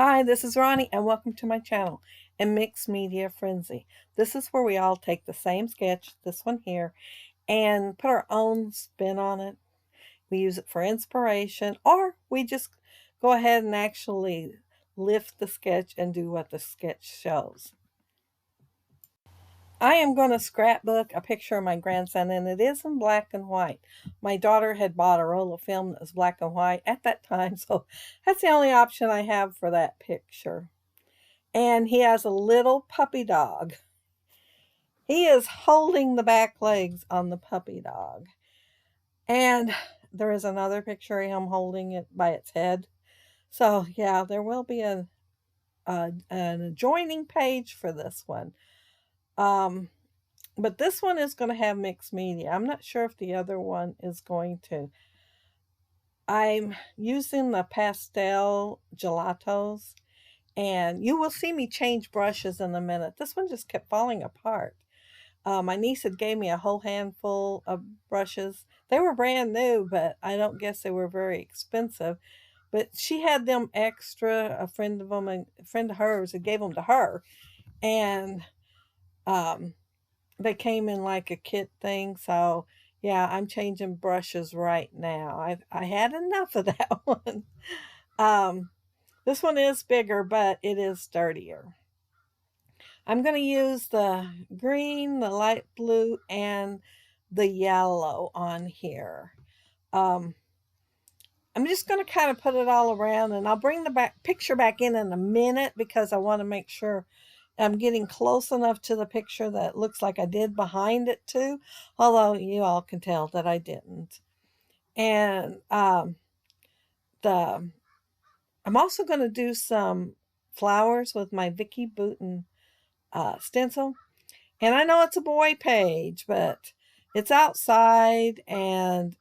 Hi, this is Ronnie, and welcome to my channel, A Mixed Media Frenzy. This is where we all take the same sketch, this one here, and put our own spin on it. We use it for inspiration, or we just go ahead and actually lift the sketch and do what the sketch shows. I am going to scrapbook a picture of my grandson, and it is in black and white. My daughter had bought a roll of film that was black and white at that time, so that's the only option I have for that picture. And he has a little puppy dog. He is holding the back legs on the puppy dog. And there is another picture of him holding it by its head. So yeah, there will be an adjoining page for this one. But this one is going to have mixed media. I'm not sure if the other one is going to. I'm using the pastel gelatos, and you will see me change brushes in a minute. This one just kept falling apart. My niece had gave me a whole handful of brushes. They were brand new, but I don't guess they were very expensive. But she had them extra. A friend of hers had gave them to her, and they came in like a kit thing. So yeah, I'm changing brushes right now. I had enough of that one. This one is bigger, but it is sturdier. I'm going to use the green, the light blue, and the yellow on here. I'm just going to kind of put it all around, and I'll bring the picture back in a minute because I want to make sure I'm getting close enough to the picture that it looks like I did behind it too, although you all can tell that I didn't. And I'm also going to do some flowers with my Vicky Bouton stencil. And I know it's a boy page, but it's outside, and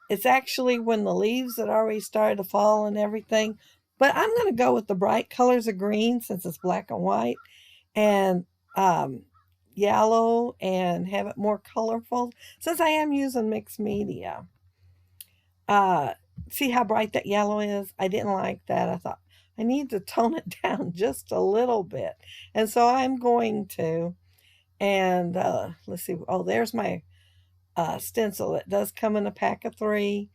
it's actually when the leaves had already started to fall and everything. But I'm going to go with the bright colors of green since it's black and white, and yellow, and have it more colorful since I am using mixed media. See how bright that yellow is? I didn't like that. I thought I need to tone it down just a little bit. And so I'm going to. And let's see. Oh, there's my stencil. It does come in a pack of 3.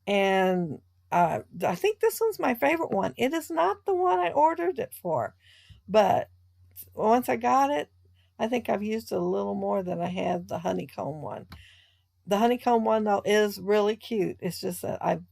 And I think this one's my favorite one. It is not the one I ordered it for. But once I got it, I think I've used it a little more than I had the honeycomb one. The honeycomb one, though, is really cute. It's just that I've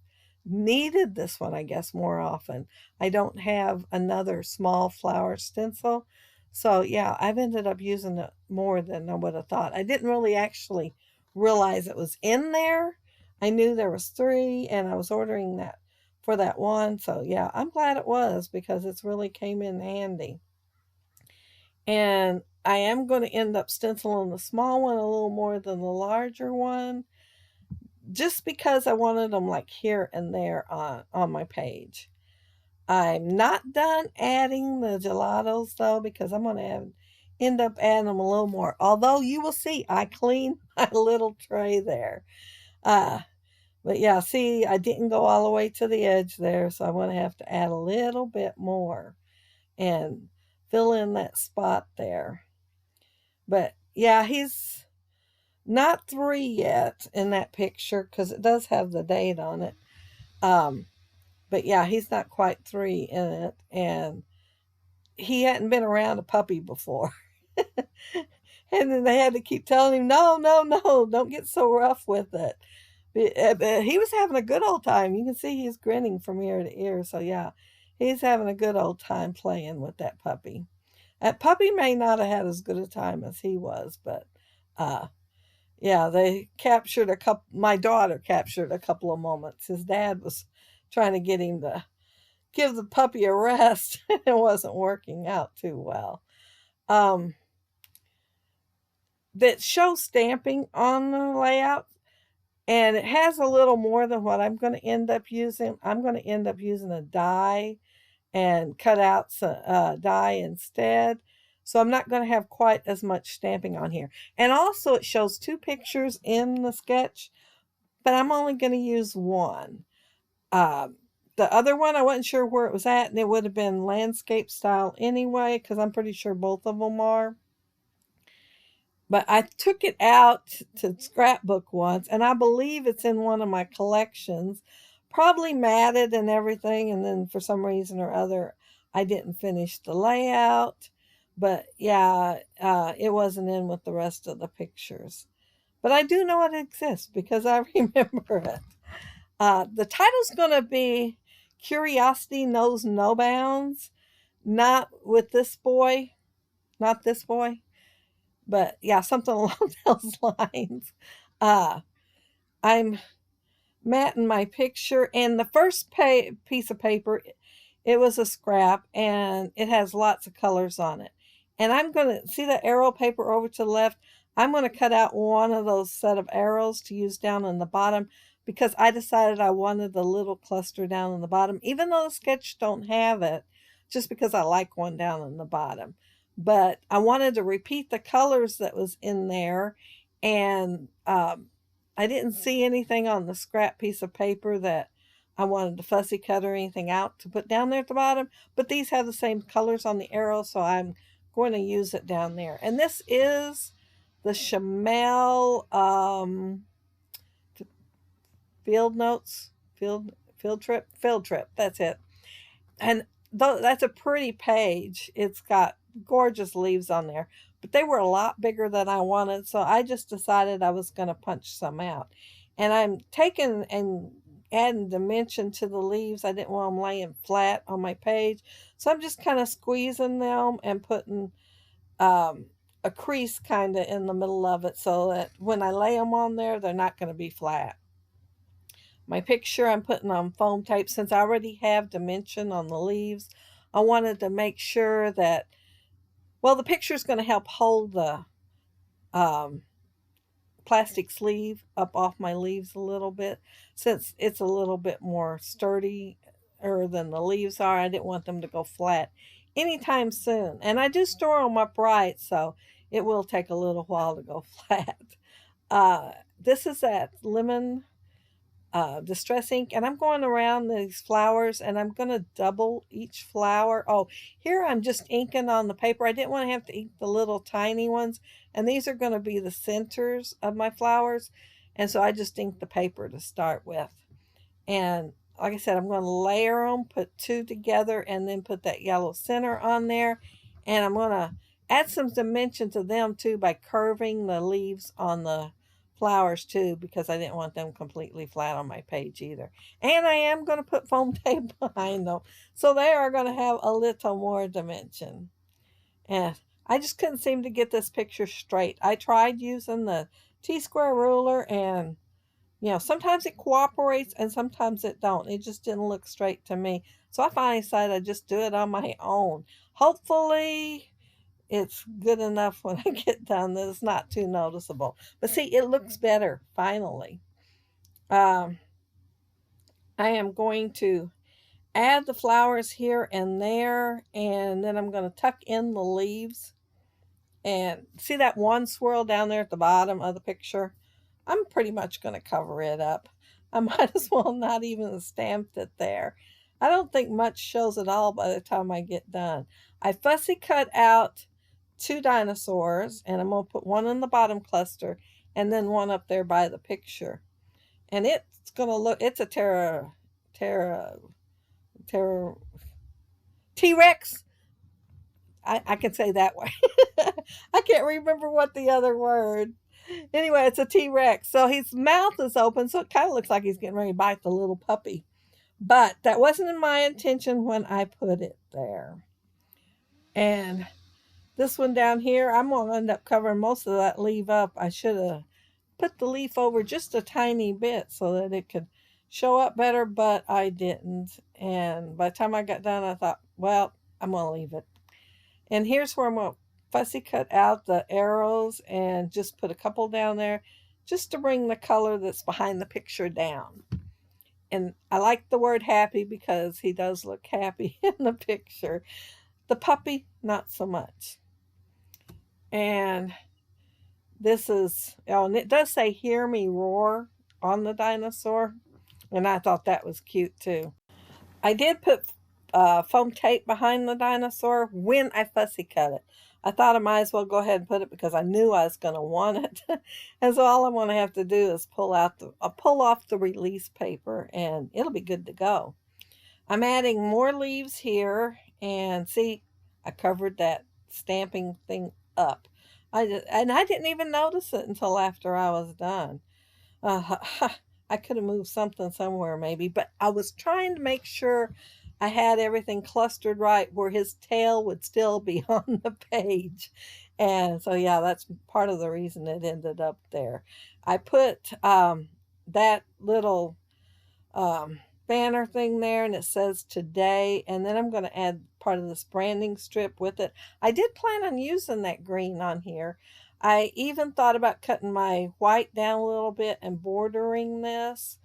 needed this one, I guess, more often. I don't have another small flower stencil. So, yeah, I've ended up using it more than I would have thought. I didn't really actually realize it was in there. I knew there was 3, and I was ordering that for that one. So, yeah, I'm glad it was because it's really came in handy. And I am going to end up stenciling the small one a little more than the larger one, just because I wanted them like here and there on my page. I'm not done adding the gelatos though, because I'm going to end up adding them a little more. Although you will see I cleaned my little tray there. But yeah, see, I didn't go all the way to the edge there, so I'm going to have to add a little bit more and fill in that spot there. But yeah, he's not 3 yet in that picture because it does have the date on it. But yeah, he's not quite 3 in it, and he hadn't been around a puppy before. And then they had to keep telling him, no, no, no, don't get so rough with it. But he was having a good old time. You can see he's grinning from ear to ear. So yeah, he's having a good old time playing with that puppy. That puppy may not have had as good a time as he was, but yeah, they captured a couple. My daughter captured a couple of moments. His dad was trying to get him to give the puppy a rest. It wasn't working out too well. That shows stamping on the layout, and it has a little more than what I'm going to end up using. I'm going to end up using a die and cut out some die instead. So I'm not going to have quite as much stamping on here. And also it shows 2 pictures in the sketch, but I'm only going to use one the other one, I wasn't sure where it was at, and it would have been landscape style anyway, because I'm pretty sure both of them are. But I took it out to scrapbook once, and I believe it's in one of my collections. Probably matted and everything, and then for some reason or other, I didn't finish the layout. But yeah, it wasn't in with the rest of the pictures. But I do know it exists because I remember it. The title's going to be Curiosity Knows No Bounds. Not with this boy, not this boy, but yeah, something along those lines. Uh, I'm matting my picture, and the first piece of paper, it was a scrap, and it has lots of colors on it. And I'm going to see the arrow paper over to the left. I'm going to cut out one of those set of arrows to use down in the bottom, because I decided I wanted the little cluster down in the bottom, even though the sketch don't have it, just because I like one down in the bottom. But I wanted to repeat the colors that was in there, and I didn't see anything on the scrap piece of paper that I wanted to fussy cut or anything out to put down there at the bottom, but these have the same colors on the arrow, so I'm going to use it down there. And this is the Chamel field notes, field trip. That's it. And that's a pretty page. It's got gorgeous leaves on there, but they were a lot bigger than I wanted, so I just decided I was going to punch some out. And I'm taking and adding dimension to the leaves. I didn't want them laying flat on my page, so I'm just kind of squeezing them and putting a crease kind of in the middle of it, so that when I lay them on there, they're not going to be flat. My picture I'm putting on foam tape. Since I already have dimension on the leaves, I wanted to make sure that, well, the picture is going to help hold the um, plastic sleeve up off my leaves a little bit. Since it's a little bit more sturdy than the leaves are, I didn't want them to go flat anytime soon. And I do store them upright, so it will take a little while to go flat. This is that lemon distress ink, and I'm going around these flowers, and I'm going to double each flower. Oh, here I'm just inking on the paper. I didn't want to have to ink the little tiny ones, and these are going to be the centers of my flowers, and so I just inked the paper to start with. And like I said, I'm going to layer them, put two together, and then put that yellow center on there, and I'm going to add some dimension to them too by curving the leaves on the flowers too, because I didn't want them completely flat on my page either. And I am going to put foam tape behind them, so they are going to have a little more dimension. And I just couldn't seem to get this picture straight. I tried using the T-square ruler, and sometimes it cooperates and sometimes it don't. It just didn't look straight to me. So I finally decided I'd just do it on my own. Hopefully it's good enough when I get done that it's not too noticeable. But see, it looks better finally. I am going to add the flowers here and there, and then I'm going to tuck in the leaves. And see that one swirl down there at the bottom of the picture? I'm pretty much going to cover it up. I might as well not even stamped it there. I don't think much shows at all by the time I get done. I fussy cut out two dinosaurs, and I'm going to put one in the bottom cluster and then one up there by the picture. And it's going to look, it's a T-Rex. I can say that way. I can't remember what the other word. Anyway, it's a T-Rex. So his mouth is open, so it kind of looks like he's getting ready to bite the little puppy. But that wasn't in my intention when I put it there. And this one down here, I'm going to end up covering most of that leaf up. I should have put the leaf over just a tiny bit so that it could show up better, but I didn't. And by the time I got done, I thought, well, I'm going to leave it. And here's where I'm going to fussy cut out the arrows and just put a couple down there just to bring the color that's behind the picture down. And I like the word happy because he does look happy in the picture. The puppy, not so much. And this is, and it does say hear me roar on the dinosaur. And I thought that was cute too. I did put foam tape behind the dinosaur when I fussy cut it. I thought I might as well go ahead and put it because I knew I was going to want it. And so all I'm going to have to do is pull off the release paper and it'll be good to go. I'm adding more leaves here, and see, I covered that stamping thing up. I didn't even notice it until after I was done. Uh, I could have moved something somewhere maybe, but I was trying to make sure I had everything clustered right where his tail would still be on the page. And so, yeah, that's part of the reason it ended up there. I put that little um, banner thing there and it says today, and then I'm going to add part of this branding strip with it. I did plan on using that green on here. I even thought about cutting my white down a little bit and bordering this,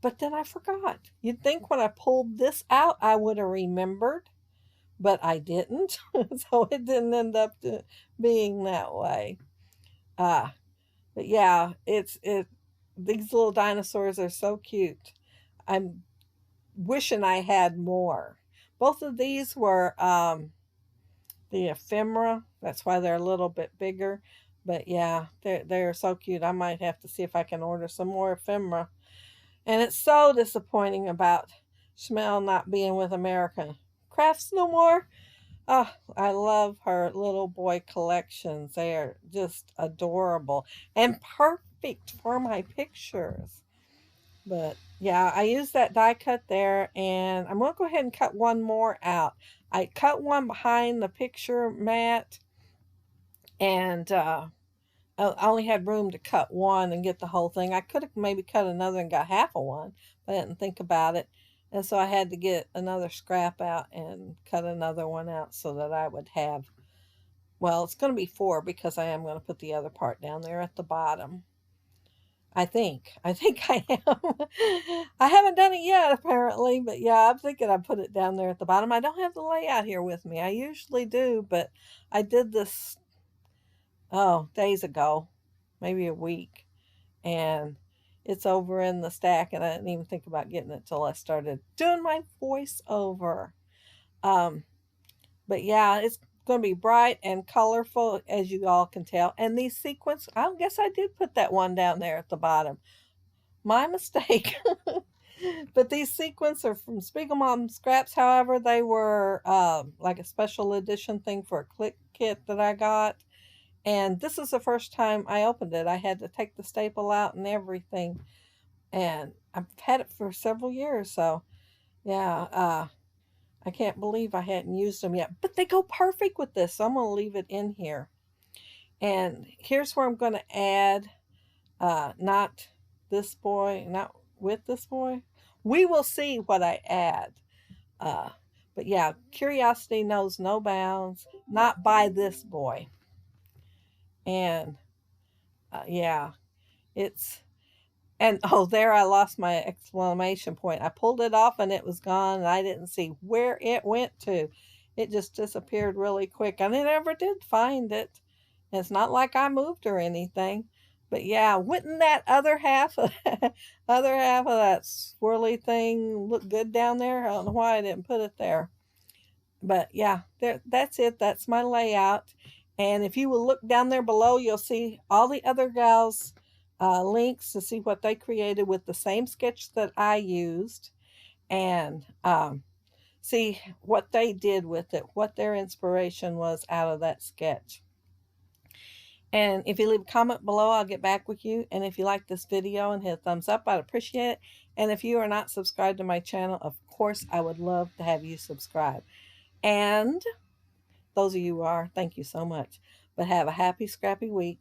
but then I forgot. You'd think when I pulled this out I would have remembered, but I didn't. So it didn't end up being that way. uh but yeah, it these little dinosaurs are so cute. I'm wishing I had more. Both of these were the ephemera. That's why they're a little bit bigger. But yeah, they're so cute. I might have to see if I can order some more ephemera. And it's so disappointing about Schmel not being with American Crafts no more. Oh, I love her little boy collections. They are just adorable and perfect for my pictures. But yeah, I used that die cut there, and I'm going to go ahead and cut one more out. I cut one behind the picture mat, and I only had room to cut one and get the whole thing. I could have maybe cut another and got half of one, but I didn't think about it. And so I had to get another scrap out and cut another one out so that I would have, well, it's going to be four because I am going to put the other part down there at the bottom. I think. I think I am. I haven't done it yet, apparently, but yeah, I'm thinking I put it down there at the bottom. I don't have the layout here with me. I usually do, but I did this, oh, days ago, maybe a week, and it's over in the stack, and I didn't even think about getting it till I started doing my voiceover. Um, but yeah, it's going to be bright and colorful, as you all can tell. And these sequins, I guess I did put that one down there at the bottom. My mistake. But these sequins are from Spiegelmom Scraps. However, they were like a special edition thing for a click kit that I got. And this is the first time I opened it. I had to take the staple out and everything. And I've had it for several years. So, yeah, I can't believe I hadn't used them yet. But they go perfect with this. So I'm going to leave it in here. And here's where I'm going to add not this boy, not with this boy. We will see what I add. Uh, but yeah, curiosity knows no bounds. Not by this boy. And yeah, it's, and oh, there I lost my exclamation point. I pulled it off and it was gone, and I didn't see where it went to. It just disappeared really quick, and I never did find it. It's not like I moved or anything. But yeah, wouldn't that other half of other half of that swirly thing look good down there? I don't know why I didn't put it there. But yeah, that's it. That's my layout. And if you will look down there below, you'll see all the other gals' links to see what they created with the same sketch that I used, and see what they did with it, what their inspiration was out of that sketch. And if you leave a comment below, I'll get back with you. And if you like this video and hit a thumbs up, I'd appreciate it. And if you are not subscribed to my channel, of course, I would love to have you subscribe. And those of you who are, thank you so much. But have a happy, scrappy week.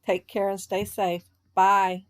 Take care and stay safe. Bye.